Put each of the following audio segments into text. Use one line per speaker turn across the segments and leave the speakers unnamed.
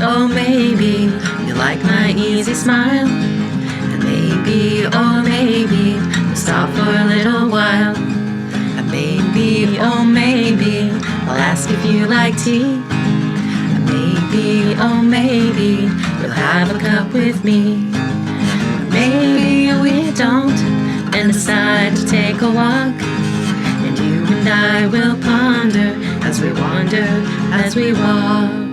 oh maybe, you like my easy smile. And maybe, oh maybe, we'll stop for a little while. And maybe, oh maybe, I'll ask if you like tea. And maybe, oh maybe, you'll have a cup with me. And maybe we don't, and decide to take a walk. And you and I will ponder as we wander, as we walk.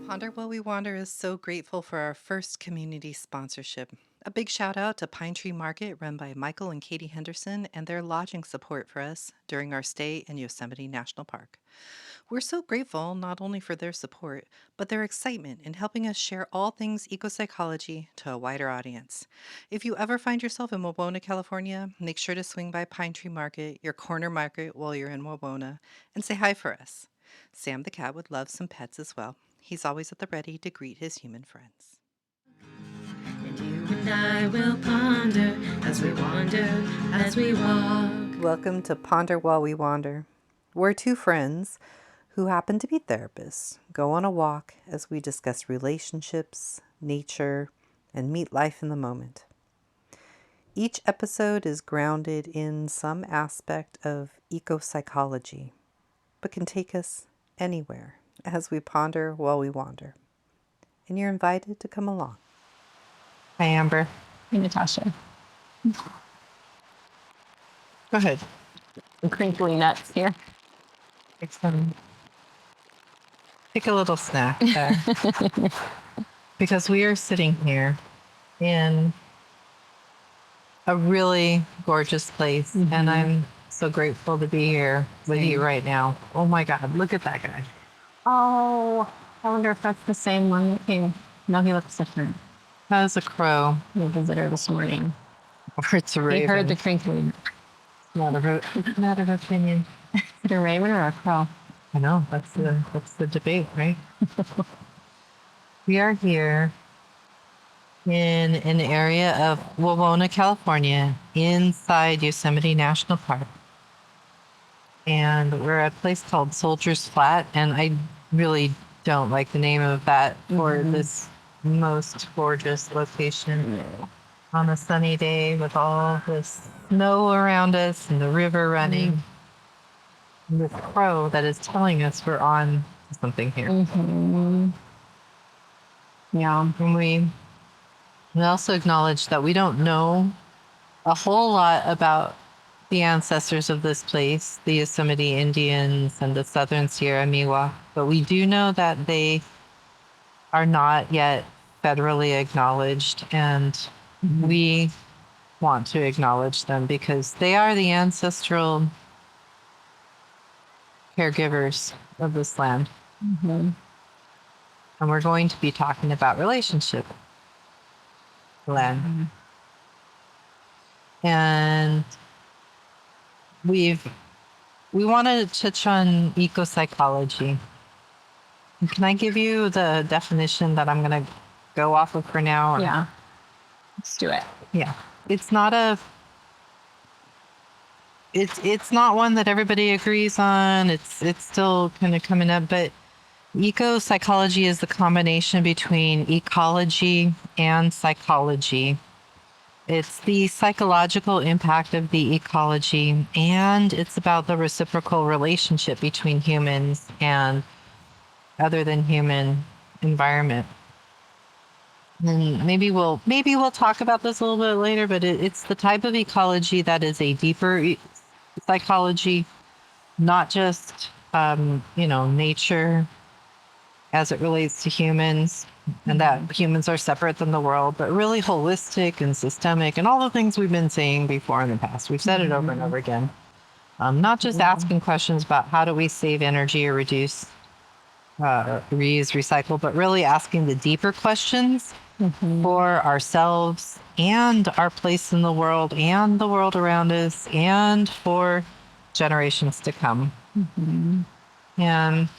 Ponder While We Wander is so grateful for our first community sponsorship. A big shout out to Pine Tree Market, run by Michael and Katie Henderson, and their lodging support for us during our stay in Yosemite National Park. We're so grateful not only for their support, but their excitement in helping us share all things ecopsychology to a wider audience. If you ever find yourself in Wawona, California, make sure to swing by Pine Tree Market, your corner market, while you're in Wawona, and say hi for us. Sam the cat would love some pets as well. He's always at the ready to greet his human friends.
And you and I will ponder as we wander, as we walk.
Welcome to Ponder While We Wander. We're two friends who happen to be therapists go on a walk as we discuss relationships, nature, and meet life in the moment. Each episode is grounded in some aspect of ecopsychology, but can take us anywhere as we ponder while we wander. And you're invited to come along. Hi, Amber.
Hey, Natasha.
Go ahead.
The crinkly nuts here.
Take a little snack there. Because we are sitting here in a really gorgeous place. Mm-hmm. And I'm so grateful to be here with you right now. Oh my God, look at that guy.
Oh, I wonder if that's the same one that came. No, he looks different.
That is a crow.
The visitor this morning.
Or it's a raven.
He heard the crinkling.
Matter of opinion.
Is it a raven or a crow?
I know, that's the debate, right? We are here in an area of Wawona, California, inside Yosemite National Park. And we're at a place called Soldier's Flat, and I really don't like the name of that for this most gorgeous location on a sunny day with all this snow around us and the river running. And this crow that is telling us we're on something here.
Yeah.
And we also acknowledge that we don't know a whole lot about the ancestors of this place, the Yosemite Indians and the Southern Sierra Miwok, but we do know that they are not yet federally acknowledged, and we want to acknowledge them because they are the ancestral caregivers of this land. And we're going to be talking about relationship land. And we want to touch on ecopsychology. Can I give you the definition that I'm going to go off of for now?
Yeah. Let's do it.
Yeah. It's not one that everybody agrees on. It's still kind of coming up, but ecopsychology is the combination between ecology and psychology. It's the psychological impact of the ecology, and it's about the reciprocal relationship between humans and other than human environment. And maybe we'll talk about this a little bit later, but it's the type of ecology that is a deeper psychology, not just nature as it relates to humans, and that humans are separate than the world, but really holistic and systemic and all the things we've been saying before in the past. We've said it over and over again. Not just asking questions about how do we save energy or reduce, reuse, recycle, but really asking the deeper questions for ourselves and our place in the world and the world around us and for generations to come. And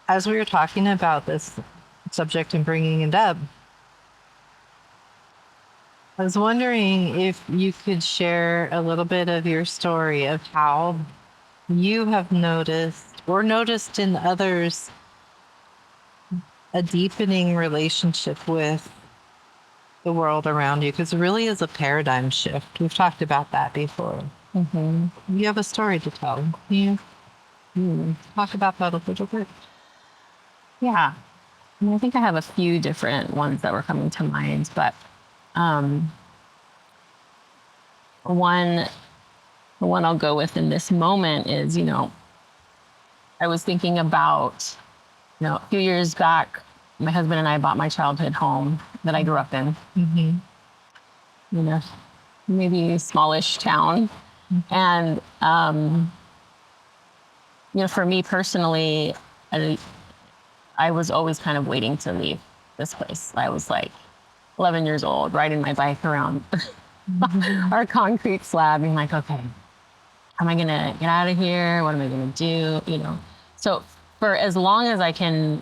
as we were talking about this subject and bringing it up, I was wondering if you could share a little bit of your story of how you have noticed or noticed in others a deepening relationship with the world around you, because it really is a paradigm shift. We've talked about that before.
Mm-hmm.
You have a story to tell. Can you talk about that a little bit?
Yeah. I think I have a few different ones that were coming to mind, but one the one I'll go with in this moment is, I was thinking about, a few years back, my husband and I bought my childhood home that I grew up in.
Mm-hmm.
Maybe a smallish town. And, for me personally, I was always kind of waiting to leave this place. I was like 11 years old, riding my bike around our concrete slab, being like, okay, how am I gonna get out of here? What am I gonna do? So for as long as I can,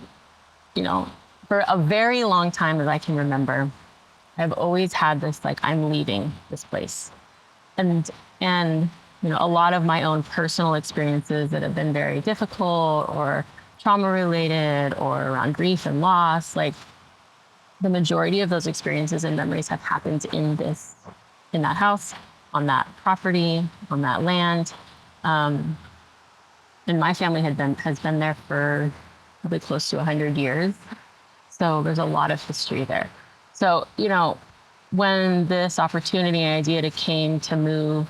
for a very long time as I can remember, I've always had this, like, I'm leaving this place. And a lot of my own personal experiences that have been very difficult or trauma related or around grief and loss, like the majority of those experiences and memories have happened in that house, on that property, on that land. And my family has been there for probably close to 100 years. So there's a lot of history there. So, when this opportunity and idea came to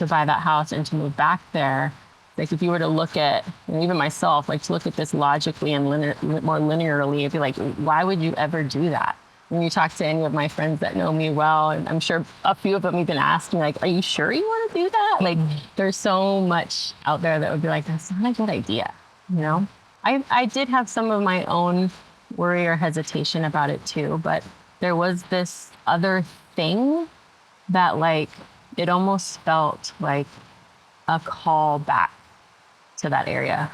buy that house and to move back there, like if you were to look at, and even myself, like to look at this logically and more linearly, it'd be like, why would you ever do that? When you talk to any of my friends that know me well, and I'm sure a few of them even asked me, like, are you sure you want to do that? Like, there's so much out there that would be like, that's not a good idea, I did have some of my own worry or hesitation about it too, but there was this other thing that, like, it almost felt like a call back to that area,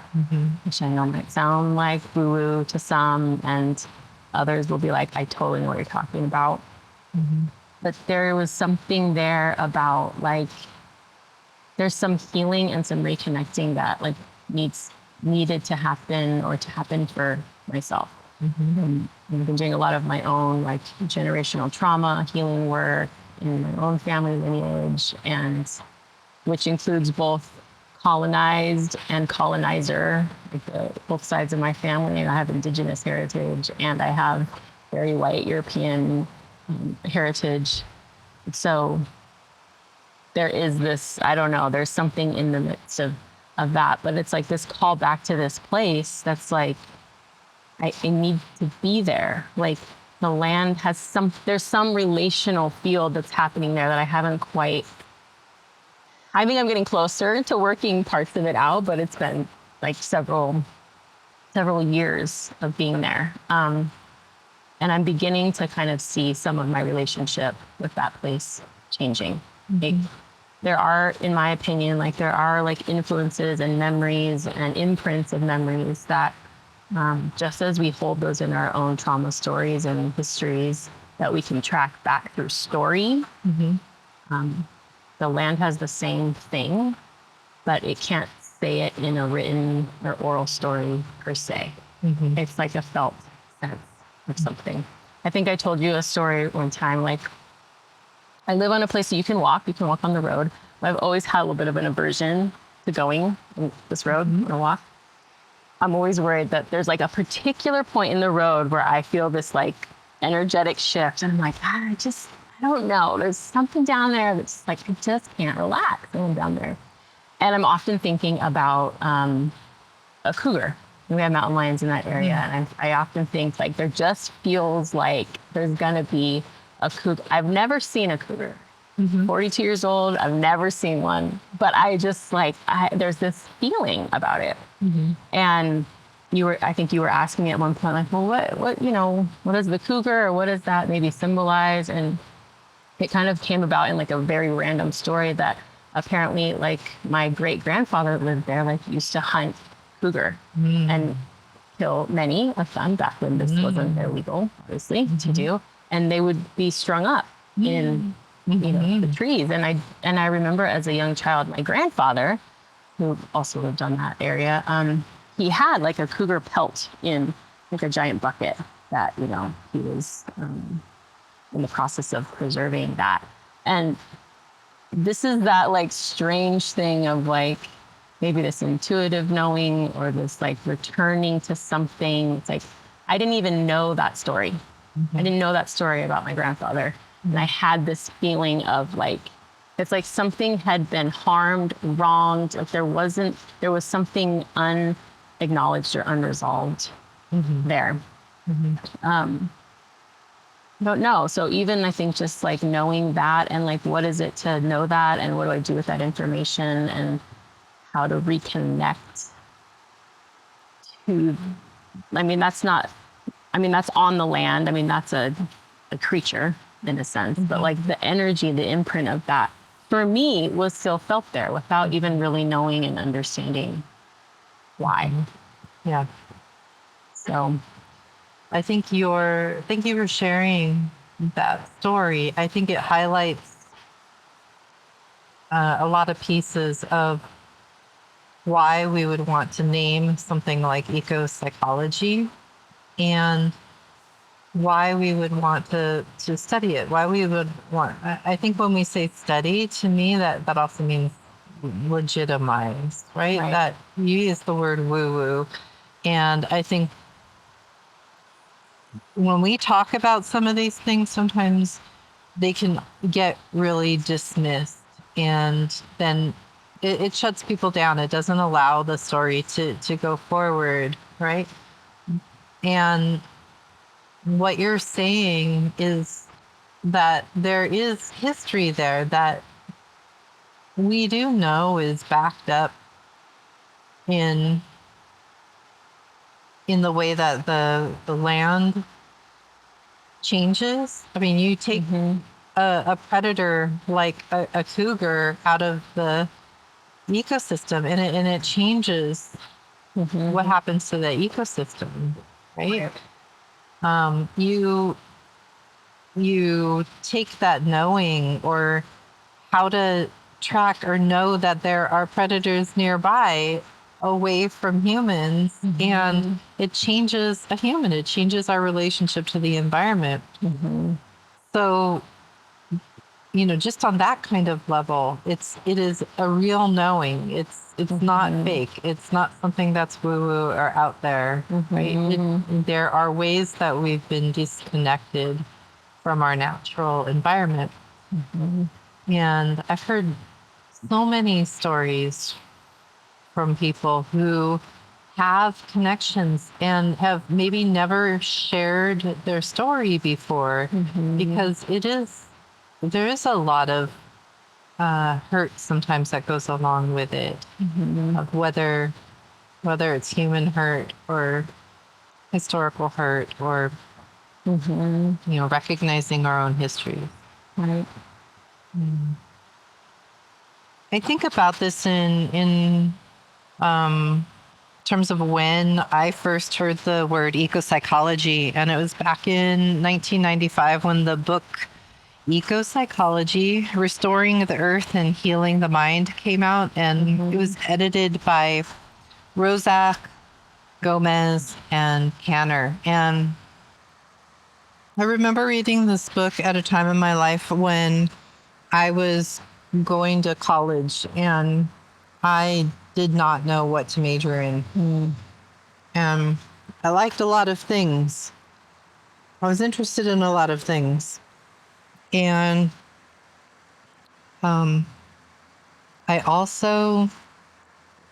which I know might sound like woo-woo to some, and others will be like, I totally know what you're talking about. But there was something there about, like, there's some healing and some reconnecting that, like, needed to happen, or to happen for myself. And I've been doing a lot of my own, like, generational trauma healing work in my own family lineage, and which includes both colonized and colonizer, like both sides of my family. And I have indigenous heritage, and I have very white European heritage. So there is this, I don't know, there's something in the midst of that, but it's like this call back to this place that's like, I need to be there. Like, the land has there's some relational field that's happening there that I haven't quite, I think I'm getting closer to working parts of it out, but it's been like several years of being there. And I'm beginning to kind of see some of my relationship with that place changing. Like, there are, in my opinion, like influences and memories and imprints of memories that, just as we hold those in our own trauma stories and histories that we can track back through story, the land has the same thing, but it can't say it in a written or oral story per se. It's like a felt sense of something. I think I told you a story one time, like, I live on a place that you can walk on the road, but I've always had a little bit of an aversion to going on this road on a walk. I'm always worried that there's like a particular point in the road where I feel this like energetic shift. And I'm like, I don't know. There's something down there that's like, I just can't relax when I'm down there. And I'm often thinking about a cougar. We have mountain lions in that area. And I often think, like, there just feels like there's going to be a cougar. I've never seen a cougar. 42 years old, I've never seen one. But I just, like, there's this feeling about it. And I think you were asking me at one point, like, well, what is the cougar, or what does that maybe symbolize? And it kind of came about in like a very random story that apparently, like, my great grandfather lived there, like, used to hunt cougar and kill many of them back when this wasn't illegal, obviously, to do. And they would be strung up in the trees. And I remember as a young child, my grandfather, who also lived on that area, he had like a cougar pelt in like a giant bucket that, he was in the process of preserving that. And this is that like strange thing of like maybe this intuitive knowing or this like returning to something. It's like, I didn't even know that story. I didn't know that story about my grandfather. And I had this feeling of like, it's like something had been harmed, wronged. Like there was something unacknowledged or unresolved there. I don't know. So even I think just like knowing that and like, what is it to know that? And what do I do with that information and how to reconnect to, I mean, that's not, I mean, that's on the land. I mean, that's a creature in a sense, but like the energy, the imprint of that for me was still felt there without even really knowing and understanding why.
Yeah.
So
Thank you for sharing that story. I think it highlights a lot of pieces of why we would want to name something like eco-psychology and why we would want to study it, why we would want, I think when we say study, to me, that also means legitimize, right? That you use the word woo-woo. And I think when we talk about some of these things, sometimes they can get really dismissed and then it shuts people down. It doesn't allow the story to go forward, right? And what you're saying is that there is history there that we do know is backed up in the way that the land changes. I mean, you take a predator like a cougar out of the ecosystem and it changes what happens to the ecosystem, right? You take that knowing or how to track or know that there are predators nearby away from humans and it changes a human, it changes our relationship to the environment. So just on that kind of level, it is a real knowing. It's not fake. It's not something that's woo woo or out there, right? There are ways that we've been disconnected from our natural environment, and I've heard so many stories from people who have connections and have maybe never shared their story before because there is a lot of hurt sometimes that goes along with it, of whether it's human hurt or historical hurt or recognizing our own history.
right.
I think about this in terms of when I first heard the word ecopsychology, and it was back in 1995 when the book Ecopsychology, Restoring the Earth and Healing the Mind came out, and it was edited by Rozak, Gomez, and Canner. And I remember reading this book at a time in my life when I was going to college and I did not know what to major in. And I liked a lot of things. I was interested in a lot of things. And I also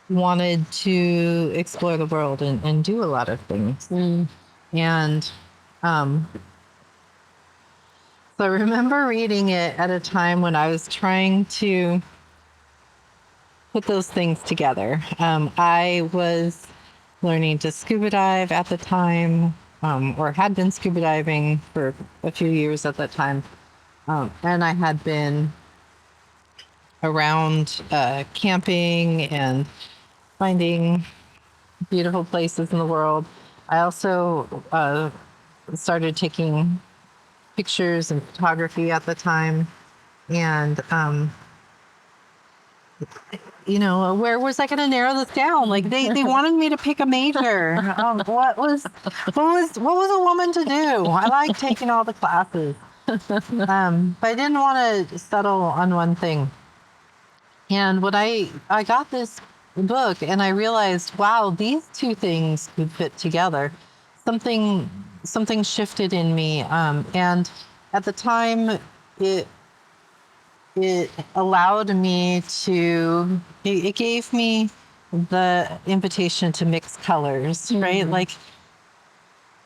wanted to explore the world and do a lot of things. And so I remember reading it at a time when I was trying to put those things together. I was learning to scuba dive at the time, or had been scuba diving for a few years at that time. And I had been around camping and finding beautiful places in the world. I also started taking pictures and photography at the time. And where was I going to narrow this down? Like they wanted me to pick a major. What was a woman to do? I like taking all the classes. But I didn't want to settle on one thing. And when I got this book and I realized, wow, these two things could fit together. Something something shifted in me. And at the time, it it allowed me to. It gave me the invitation to mix colors, right? Like,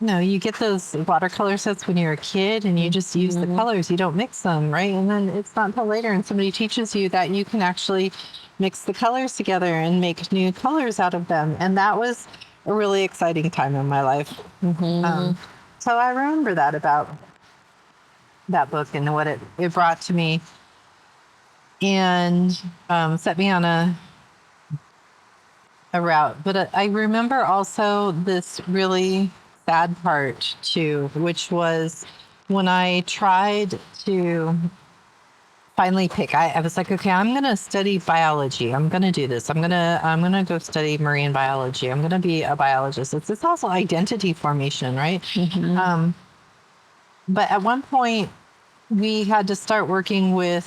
you get those watercolor sets when you're a kid and you just use the colors. You don't mix them, right? And then it's not until later and somebody teaches you that you can actually mix the colors together and make new colors out of them. And that was a really exciting time in my life. So I remember that about that book and what it brought to me and set me on a route. But I remember also this really sad part too, which was when I tried to finally pick. I was like, okay, I'm gonna study biology. I'm gonna do this. I'm gonna go study marine biology. I'm gonna be a biologist. It's also identity formation, right? But at one point, we had to start working with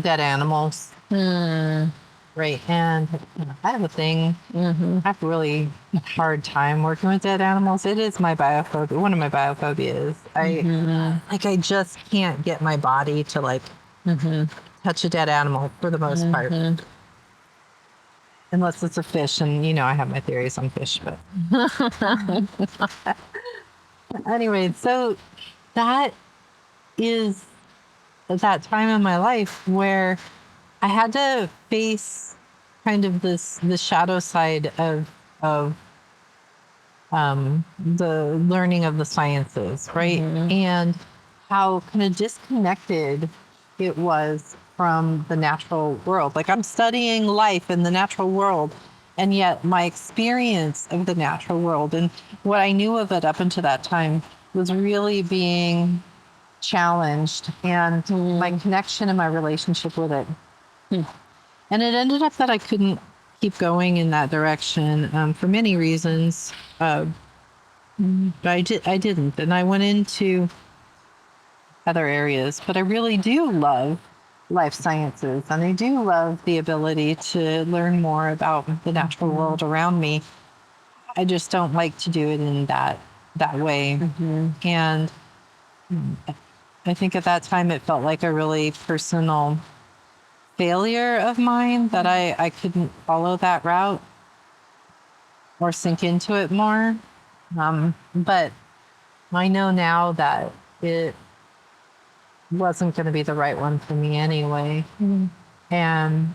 dead animals. Right. And I have a thing. I have a really hard time working with dead animals. It is my biophobia. One of my biophobias. I just can't get my body to touch a dead animal for the most part. Unless it's a fish. And, I have my theories on fish. But anyway, so that is that time in my life where I had to face kind of the shadow side of the learning of the sciences, right? And how kind of disconnected it was from the natural world. Like I'm studying life in the natural world, and yet my experience of the natural world and what I knew of it up until that time was really being challenged, and my connection and my relationship with it. And it ended up that I couldn't keep going in that direction for many reasons. But I didn't, and I went into other areas. But I really do love life sciences, and I do love the ability to learn more about the natural world around me. I just don't like to do it in that way. And I think at that time it felt like a really personal failure of mine that I couldn't follow that route or sink into it more. But I know now that it wasn't going to be the right one for me anyway. And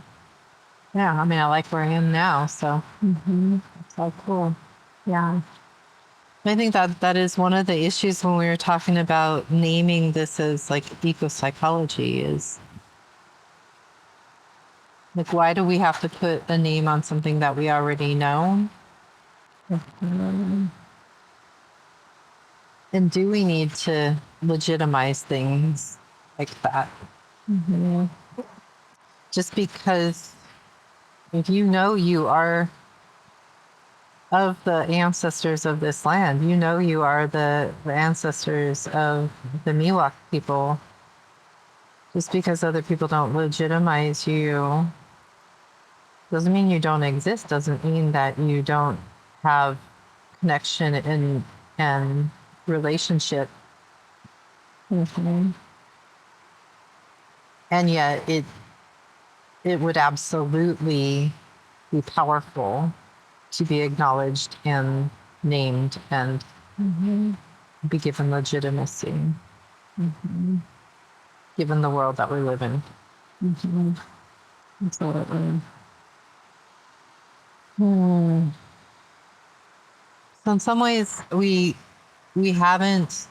yeah, I like where I am now. So it's all cool.
Yeah.
I think that is one of the issues when we were talking about naming this as like ecopsychology is like, why do we have to put a name on something that we already know? And do we need to legitimize things like that? Just because if you are of the ancestors of this land, you are the ancestors of the Miwok people. Just because other people don't legitimize you doesn't mean you don't exist, doesn't mean that you don't have connection and relationship. And yet it would absolutely be powerful to be acknowledged and named and be given legitimacy, given the world that we live in.
Absolutely.
So in some ways, we haven't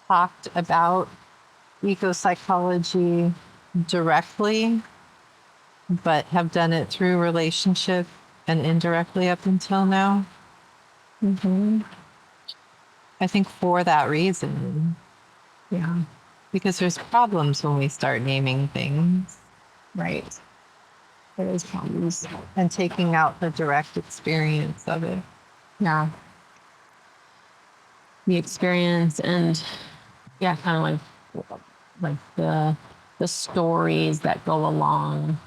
talked about ecopsychology directly, but have done it through relationship and indirectly up until now. I think for that reason.
Yeah.
Because there's problems when we start naming things
Right. There is problems.
and taking out the direct experience of it.
Yeah. The experience and yeah, kind of like the stories that go along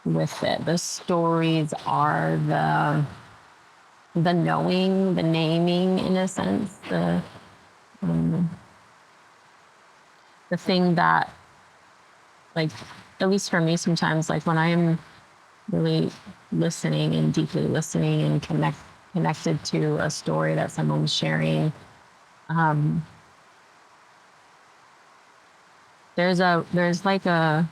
with it. The stories are the knowing, the naming in a sense, the thing that, like, at least for me sometimes, like when I am really listening and deeply listening and connected to a story that someone's sharing, there's like a,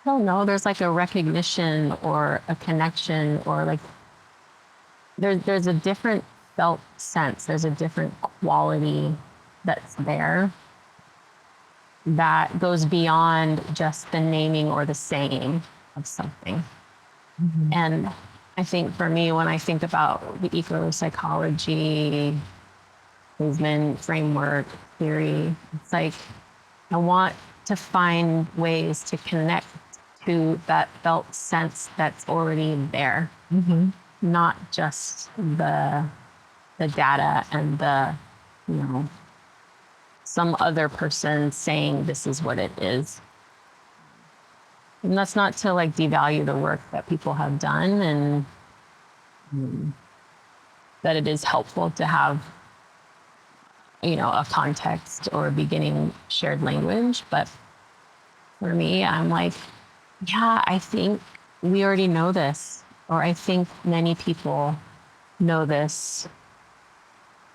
I don't know, there's like a recognition or a connection or like there's a different felt sense. There's a different quality that's there that goes beyond just the naming or the saying of something. And I think for me, when I think about the eco-psychology movement, framework, theory, it's like I want to find ways to connect to that felt sense that's already there, not just the data and the, you know, some other person saying this is what it is. And that's not to like devalue the work that people have done, and that it is helpful to have, you know, a context or a beginning shared language. But for me, I'm like, yeah, I think we already know this, or I think many people know this.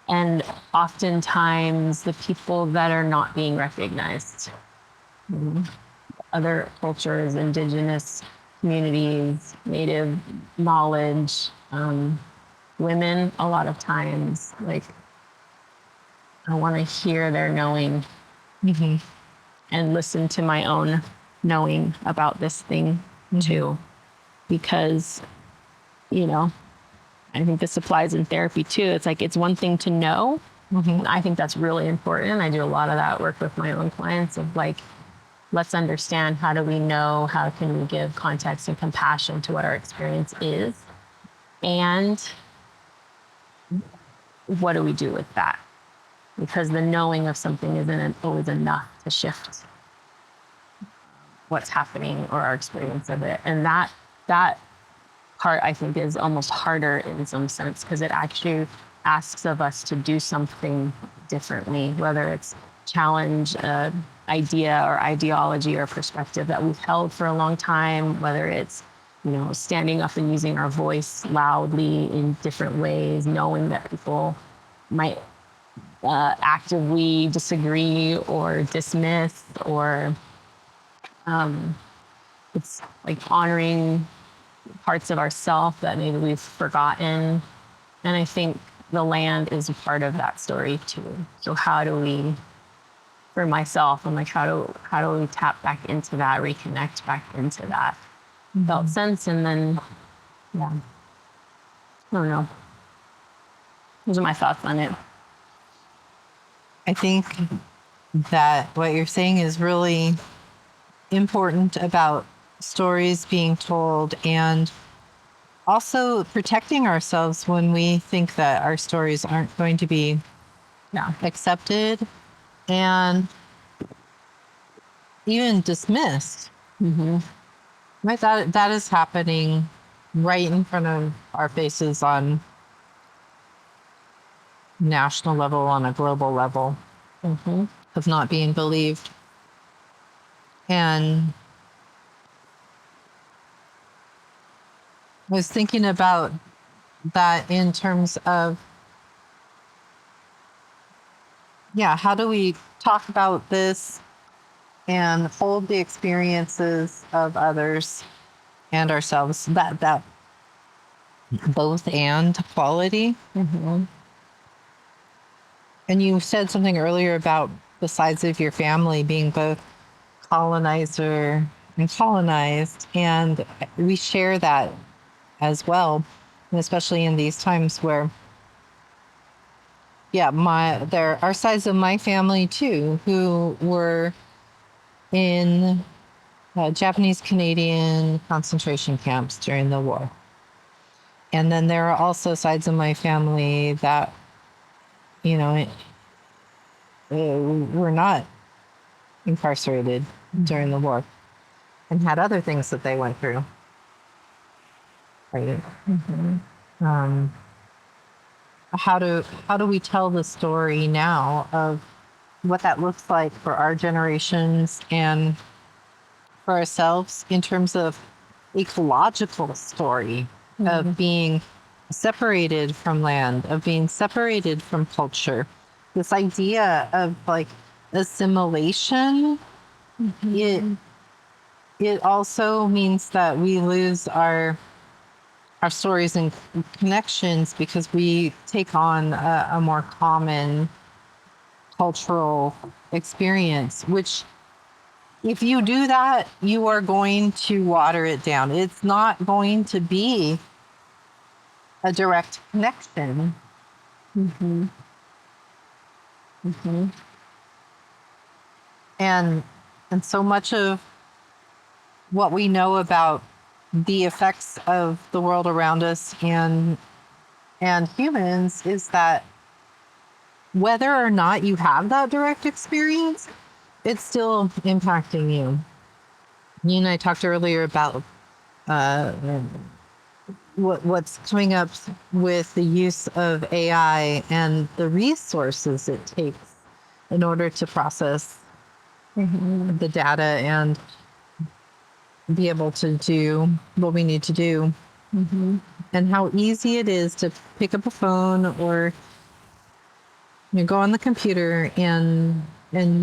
And oftentimes the people that are not being recognized, other cultures, indigenous communities, native knowledge, women, a lot of times, like, I want to hear their knowing and listen to my own knowing about this thing too. Because, you know, I think this applies in therapy too. It's like, it's one thing to know. I think that's really important. I do a lot of that work with my own clients of like, let's understand, how do we know, how can we give context and compassion to what our experience is? And what do we do with that? Because the knowing of something isn't always enough to shift what's happening or our experience of it. And that part, I think, is almost harder in some sense, because it actually asks of us to do something differently, whether it's challenge an idea or ideology or perspective that we've held for a long time, whether it's, you know, standing up and using our voice loudly in different ways, knowing that people might actively disagree or dismiss, or it's like honoring parts of ourself that maybe we've forgotten. And I think the land is a part of that story too. So how do we, for myself, I'm like, how do we tap back into that, reconnect back into that felt sense? And then, yeah, I don't know. Those are my thoughts on it.
I think that what you're saying is really important about stories being told, and also protecting ourselves when we think that our stories aren't going to be accepted and even dismissed. Right? That is happening right in front of our faces on national level, on a global level, of not being believed. And I was thinking about that in terms of, how do we talk about this and hold the experiences of others and ourselves, that both and quality. And you said something earlier about the sides of your family being both colonizer and colonized, and we share that as well, and especially in these times where there are sides of my family too who were in Japanese Canadian concentration camps during the war. And then there are also sides of my family that, you know, were not incarcerated during the war and had other things that they went through. Right. Um, how do we tell the story now of what that looks like for our generations and for ourselves in terms of ecological story of being separated from land, of being separated from culture? This idea of like assimilation, it also means that we lose our stories and connections because we take on a more common cultural experience, which if you do that, you are going to water it down. It's not going to be a direct connection. And so much of what we know about the effects of the world around us and humans is that whether or not you have that direct experience, it's still impacting you. You and I talked earlier about what's coming up with the use of AI and the resources it takes in order to process the data and be able to do what we need to do. And how easy it is to pick up a phone or go on the computer and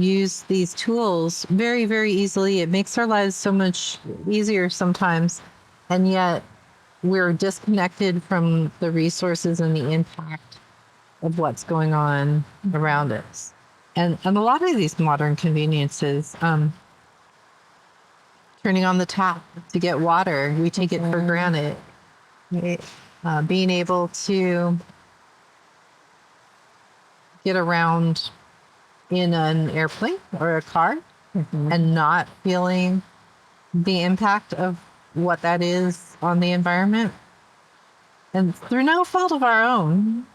use these tools very, very easily. It makes our lives so much easier sometimes. And yet we're disconnected from the resources and the impact of what's going on around us. And a lot of these modern conveniences, turning on the tap to get water, we take it for granted. Being able to get around in an airplane or a car and not feeling the impact of what that is on the environment, and through no fault of our own,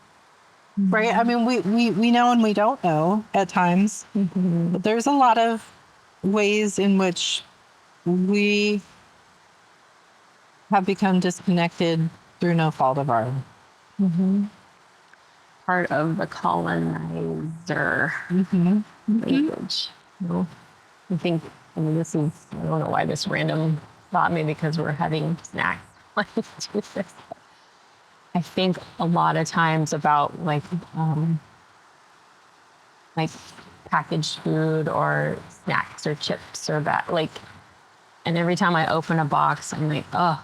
right? I mean, we know and we don't know at times, but there's a lot of ways in which we have become disconnected through no fault of our own.
Part of the colonizer language. You know? I think, I mean, this is, I don't know why this random thought, maybe because we're having snacks. Like, do this. I think a lot of times about like packaged food or snacks or chips or that, like, and every time I open a box, I'm like, oh,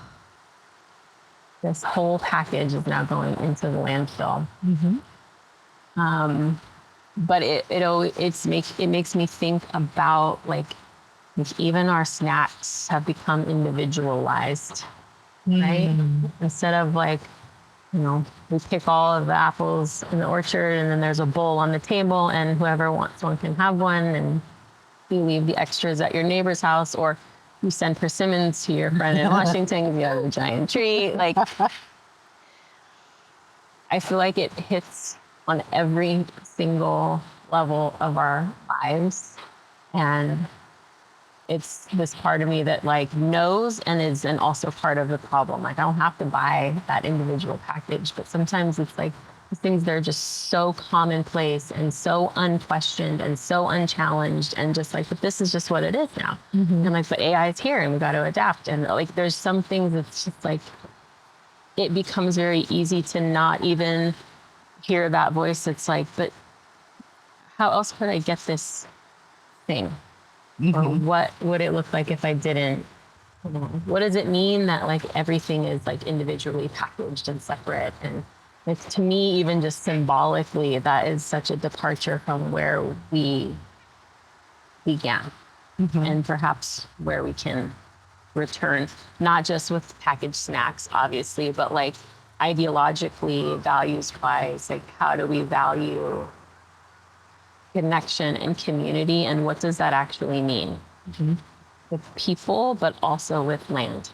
this whole package is now going into the landfill. But it makes me think about like even our snacks have become individualized, right? Instead of like, you know, we pick all of the apples in the orchard and then there's a bowl on the table and whoever wants one can have one, and you leave the extras at your neighbor's house, or you send persimmons to your friend in Washington because you have a giant tree. Like, I feel like it hits on every single level of our lives. And it's this part of me that like knows and is and also part of the problem. Like, I don't have to buy that individual package, but sometimes it's like these things that are just so commonplace and so unquestioned and so unchallenged and just like, but this is just what it is now. And like, but AI is here and we got to adapt. And like, there's some things that's just like, it becomes very easy to not even hear that voice. It's like, but how else could I get this thing? Or what would it look like if I didn't? What does it mean that like everything is like individually packaged and separate? And like, to me, even just symbolically, that is such a departure from where we began and perhaps where we can return, not just with packaged snacks, obviously, but like ideologically, values-wise, like how do we value connection and community, and what does that actually mean? with people, but also with land.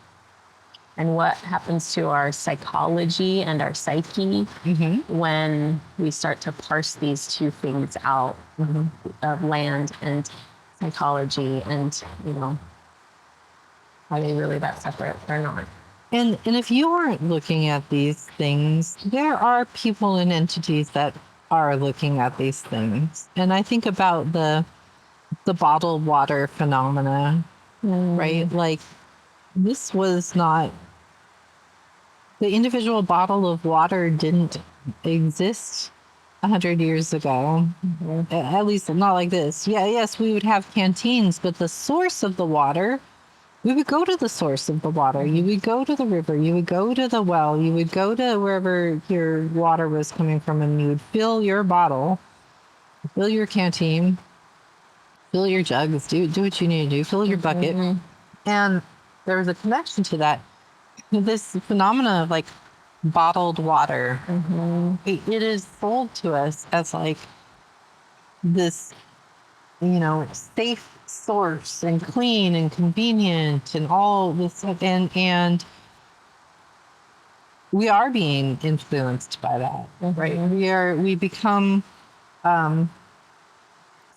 And what happens to our psychology and our psyche when we start to parse these two things out of land and psychology, and are they really that separate or not?
And if you aren't looking at these things, there are people and entities that are looking at these things. And I think about the bottled water phenomena, right? Like, this was not, the individual bottle of water didn't exist 100 years ago. At least not like this. Yeah, yes, we would have canteens, but the source of the water, we would go to the source of the water. You would go to the river. You would go to the well. You would go to wherever your water was coming from, and you would fill your bottle, fill your canteen, fill your jugs, do what you need to do, fill your bucket. And there was a connection to that. This phenomena of like bottled water, it is sold to us as like this, safe source and clean and convenient and all this, and we are being influenced by that, right? We become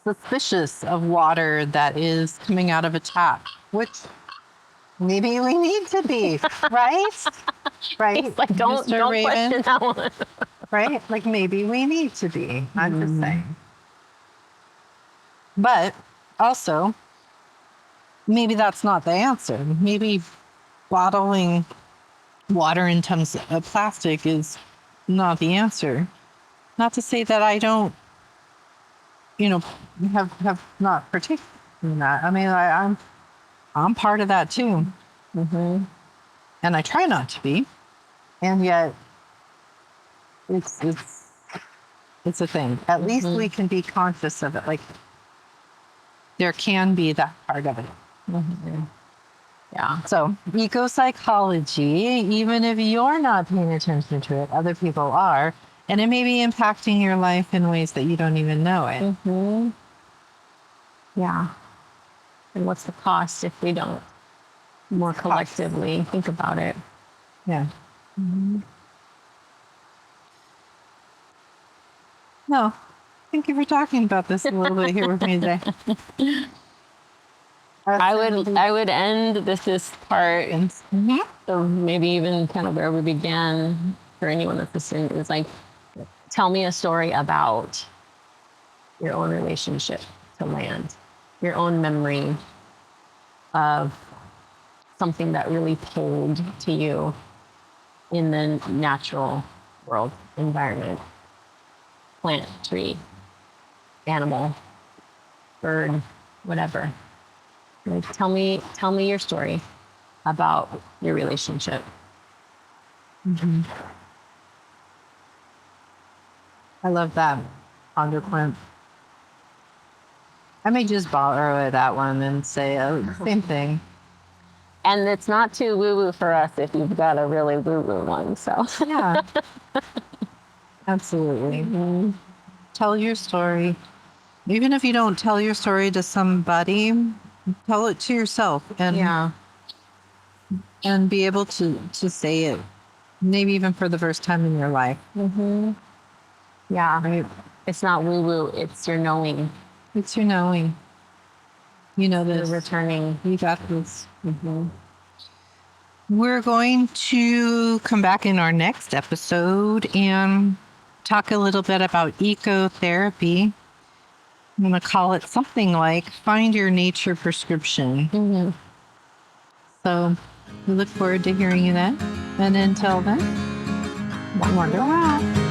suspicious of water that is coming out of a tap, which maybe we need to be, right? Right?
It's like, don't question that one.
Right? Like, maybe we need to be. I'm just saying. But also, maybe that's not the answer. Maybe bottling water in tons of plastic is not the answer. Not to say that I don't, have not partaken in that. I mean, I'm part of that too. And I try not to be. And yet it's a thing. At least we can be conscious of it. Like, there can be that part of it.
Yeah.
So eco-psychology, even if you're not paying attention to it, other people are. And it may be impacting your life in ways that you don't even know it.
Yeah. And what's the cost if we don't more collectively think about it?
Yeah. No, thank you for talking about this a little bit here with me today.
I would end this part and so maybe even kind of where we began for anyone that's listening is like, tell me a story about your own relationship to land, your own memory of something that really pulled to you in the natural world environment. Plant, tree, animal, bird, whatever. Like, tell me your story about your relationship.
I love that. Underprint. I may just borrow that one and say same thing.
And it's not too woo-woo for us if you've got a really woo-woo one. So
yeah, absolutely. Tell your story. Even if you don't tell your story to somebody, tell it to yourself and be able to say it, maybe even for the first time in your life.
Yeah,
right.
It's not woo-woo. It's your knowing.
It's your knowing. You know this.
You're returning.
You got this. We're going to come back in our next episode and talk a little bit about ecotherapy. I'm going to call it something like Find Your Nature Prescription. So we look forward to hearing you then. And until then, wonder wow.